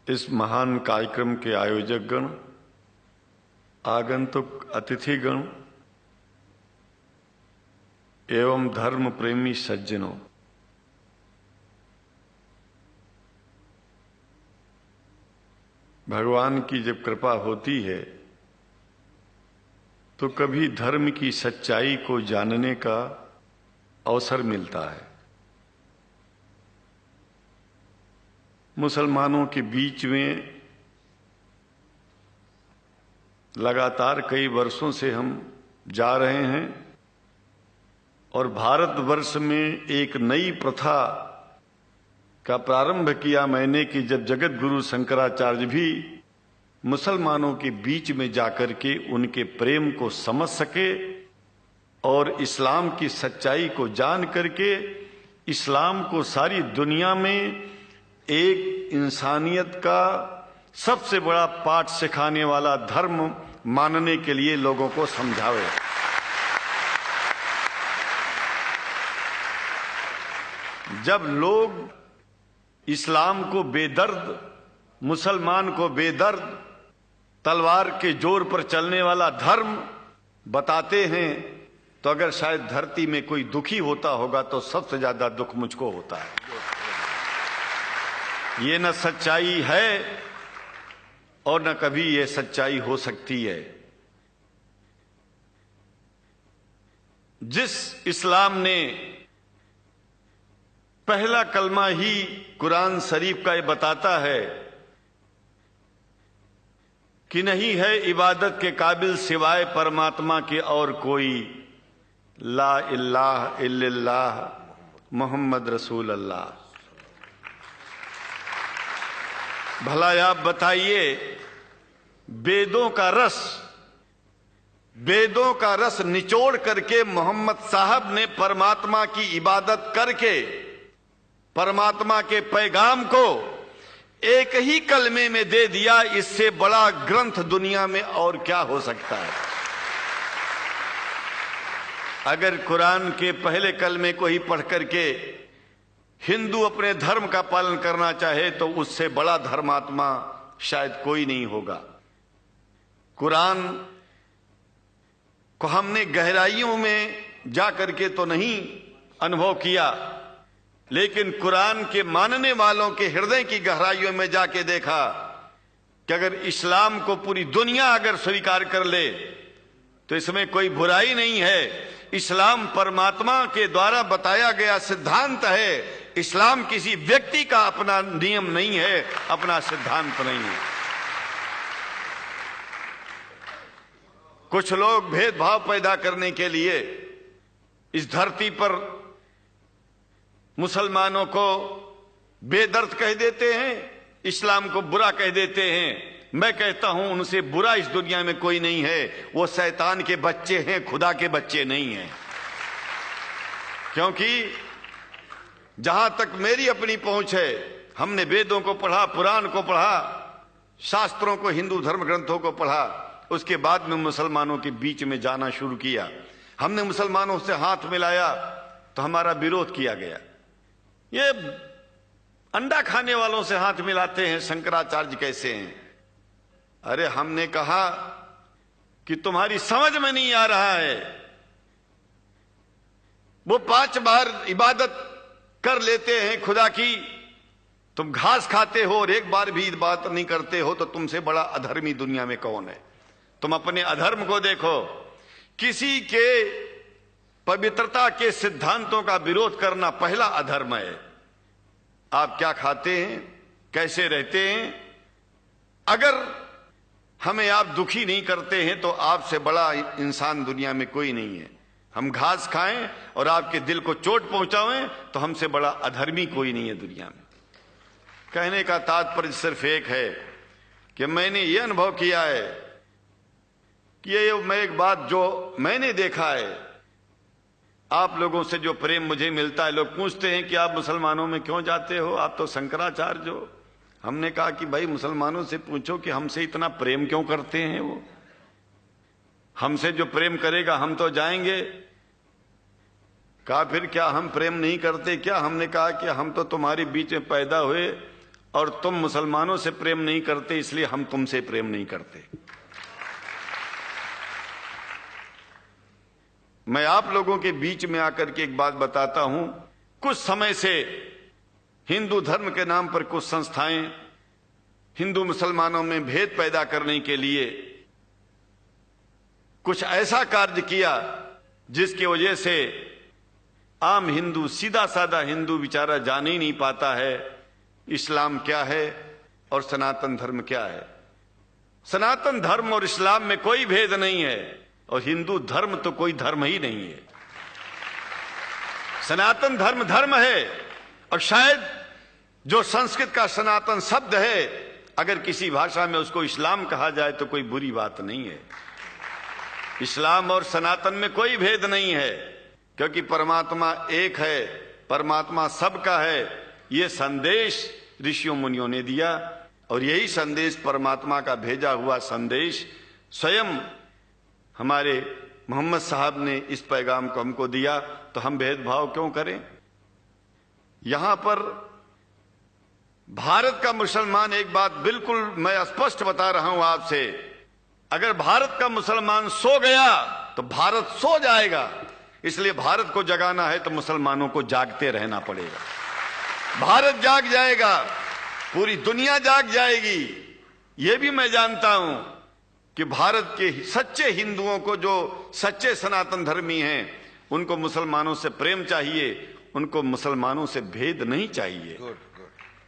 इस महान कार्यक्रम के आयोजक गण, आगंतुक अतिथिगण एवं धर्म प्रेमी सज्जनों, भगवान की जब कृपा होती है तो कभी धर्म की सच्चाई को जानने का अवसर मिलता है। मुसलमानों के बीच में लगातार कई वर्षों से हम जा रहे हैं और भारतवर्ष में एक नई प्रथा का प्रारंभ किया मैंने कि जब जगत गुरु शंकराचार्य भी मुसलमानों के बीच में जाकर के उनके प्रेम को समझ सके और इस्लाम की सच्चाई को जान करके इस्लाम को सारी दुनिया में एक इंसानियत का सबसे बड़ा पाठ सिखाने वाला धर्म मानने के लिए लोगों को समझावे। जब लोग इस्लाम को बेदर्द, मुसलमान को बेदर्द, तलवार के जोर पर चलने वाला धर्म बताते हैं तो अगर शायद धरती में कोई दुखी होता होगा तो सबसे ज्यादा दुख मुझको होता है। ये न सच्चाई है और न कभी ये सच्चाई हो सकती है। जिस इस्लाम ने पहला कलमा ही कुरान शरीफ का ये बताता है कि नहीं है इबादत के काबिल सिवाय परमात्मा के और कोई, ला इलाहा इल्लल्लाह मोहम्मद रसूल अल्लाह। भला आप बताइए, वेदों का रस निचोड़ करके मोहम्मद साहब ने परमात्मा की इबादत करके परमात्मा के पैगाम को एक ही कलमे में दे दिया। इससे बड़ा ग्रंथ दुनिया में और क्या हो सकता है? अगर कुरान के पहले कलमे को ही पढ़ करके हिंदू अपने धर्म का पालन करना चाहे तो उससे बड़ा धर्मात्मा शायद कोई नहीं होगा। कुरान को हमने गहराइयों में जा करके तो नहीं अनुभव किया, लेकिन कुरान के मानने वालों के हृदय की गहराइयों में जाके देखा कि अगर इस्लाम को पूरी दुनिया अगर स्वीकार कर ले तो इसमें कोई बुराई नहीं है। इस्लाम परमात्मा के द्वारा बताया गया सिद्धांत है। इस्लाम किसी व्यक्ति का अपना नियम नहीं है, अपना सिद्धांत नहीं है। कुछ लोग भेदभाव पैदा करने के लिए इस धरती पर मुसलमानों को बेदर्द कह देते हैं, इस्लाम को बुरा कह देते हैं। मैं कहता हूं उनसे बुरा इस दुनिया में कोई नहीं है। वो शैतान के बच्चे हैं, खुदा के बच्चे नहीं हैं। क्योंकि जहां तक मेरी अपनी पहुंच है, हमने वेदों को पढ़ा, पुराण को पढ़ा, शास्त्रों को, हिंदू धर्म ग्रंथों को पढ़ा। उसके बाद में मुसलमानों के बीच में जाना शुरू किया। हमने मुसलमानों से हाथ मिलाया तो हमारा विरोध किया गया। ये अंडा खाने वालों से हाथ मिलाते हैं, शंकराचार्य कैसे हैं? अरे हमने कहा कि तुम्हारी समझ में नहीं आ रहा है। वो 5 बार इबादत कर लेते हैं खुदा की, तुम घास खाते हो और एक बार भी इबादत नहीं करते हो, तो तुमसे बड़ा अधर्मी दुनिया में कौन है? तुम अपने अधर्म को देखो। किसी के पवित्रता के सिद्धांतों का विरोध करना पहला अधर्म है। आप क्या खाते हैं, कैसे रहते हैं, अगर हमें आप दुखी नहीं करते हैं तो आपसे बड़ा इंसान दुनिया में कोई नहीं है। हम घास खाएं और आपके दिल को चोट पहुंचाएं तो हमसे बड़ा अधर्मी कोई नहीं है दुनिया में। कहने का तात्पर्य सिर्फ एक है कि मैंने ये अनुभव किया है कि ये मैं एक बात जो मैंने देखा है, आप लोगों से जो प्रेम मुझे मिलता है, लोग पूछते हैं कि आप मुसलमानों में क्यों जाते हो, आप तो शंकराचार्य हो। हमने कहा कि भाई मुसलमानों से पूछो कि हमसे इतना प्रेम क्यों करते हैं। वो हमसे जो प्रेम करेगा हम तो जाएंगे। कहा फिर क्या हम प्रेम नहीं करते क्या? हमने कहा कि हम तो तुम्हारे बीच में पैदा हुए और तुम मुसलमानों से प्रेम नहीं करते, इसलिए हम तुमसे प्रेम नहीं करते। मैं आप लोगों के बीच में आकर के एक बात बताता हूं। कुछ समय से हिंदू धर्म के नाम पर कुछ संस्थाएं हिंदू मुसलमानों में भेद पैदा करने के लिए कुछ ऐसा कार्य किया जिसकी वजह से आम हिंदू, सीधा साधा हिंदू बेचारा जान ही नहीं पाता है इस्लाम क्या है और सनातन धर्म क्या है। सनातन धर्म और इस्लाम में कोई भेद नहीं है और हिंदू धर्म तो कोई धर्म ही नहीं है। सनातन धर्म धर्म है और शायद जो संस्कृत का सनातन शब्द है, अगर किसी भाषा में उसको इस्लाम कहा जाए तो कोई बुरी बात नहीं है। इस्लाम और सनातन में कोई भेद नहीं है, क्योंकि परमात्मा एक है, परमात्मा सबका है। ये संदेश ऋषियों मुनियों ने दिया और यही संदेश, परमात्मा का भेजा हुआ संदेश, स्वयं हमारे मोहम्मद साहब ने इस पैगाम को हमको दिया। तो हम भेदभाव क्यों करें? यहां पर भारत का मुसलमान, एक बात बिल्कुल मैं स्पष्ट बता रहा हूं आपसे, अगर भारत का मुसलमान सो गया तो भारत सो जाएगा। इसलिए भारत को जगाना है तो मुसलमानों को जागते रहना पड़ेगा। भारत जाग जाएगा, पूरी दुनिया जाग जाएगी। यह भी मैं जानता हूं कि भारत के सच्चे हिंदुओं को, जो सच्चे सनातन धर्मी हैं, उनको मुसलमानों से प्रेम चाहिए, उनको मुसलमानों से भेद नहीं चाहिए।